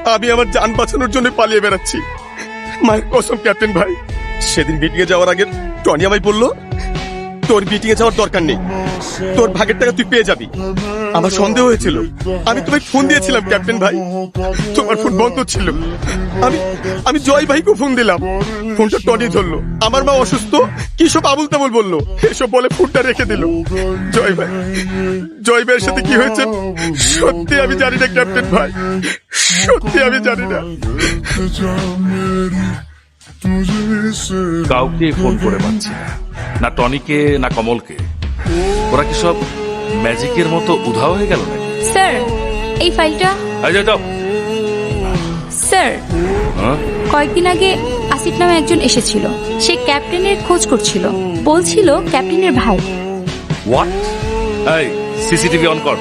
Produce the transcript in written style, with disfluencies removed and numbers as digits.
আমি আমার জান বাঁচানোর জন্য পালিয়ে বেড়াচ্ছি। মায়ের কসম ক্যাপ্টেন ভাই, সেদিন মিটিং এ যাওয়ার আগে টনি আমায় বললো তোর মিটিং এ যাওয়ার দরকার নেই, তোর ভাগের টাকা তুই পেয়ে যাবি। আমার সন্দেহ হয়েছিল, আমি তোমায় ফোন দিয়েছিলাম ক্যাপ্টেন ভাই, তোমার ফোন বন্ধ ছিল। আমি জয় ভাইকে ফোন দিলাম, ফোনটা টনি ধরলো। আমার মা অসুস্থ, কি সব আবুল তাবুল বললো, এসব বলে ফোনটা রেখে দিল। জয় ভাইয়ের সাথে কি হয়েছে সত্যি আমি জানি না ক্যাপ্টেন ভাই, সত্যি আমি জানি না। কাউকে ফোন করে পাচ্ছি না, না টনিকে না কমলকে। ওরা কি সব ম্যাজিকের মতো উধাও হয়ে গেল নাকি? স্যার, এই ফাইলটা। স্যার, কয়েকদিন আগে আসিফ নামে একজন এসেছিল, সে ক্যাপ্টেনের খোঁজ করছিল, বলছিল ক্যাপ্টেনের ভাই। হোয়াট? এই সিসিটিভি অন কর।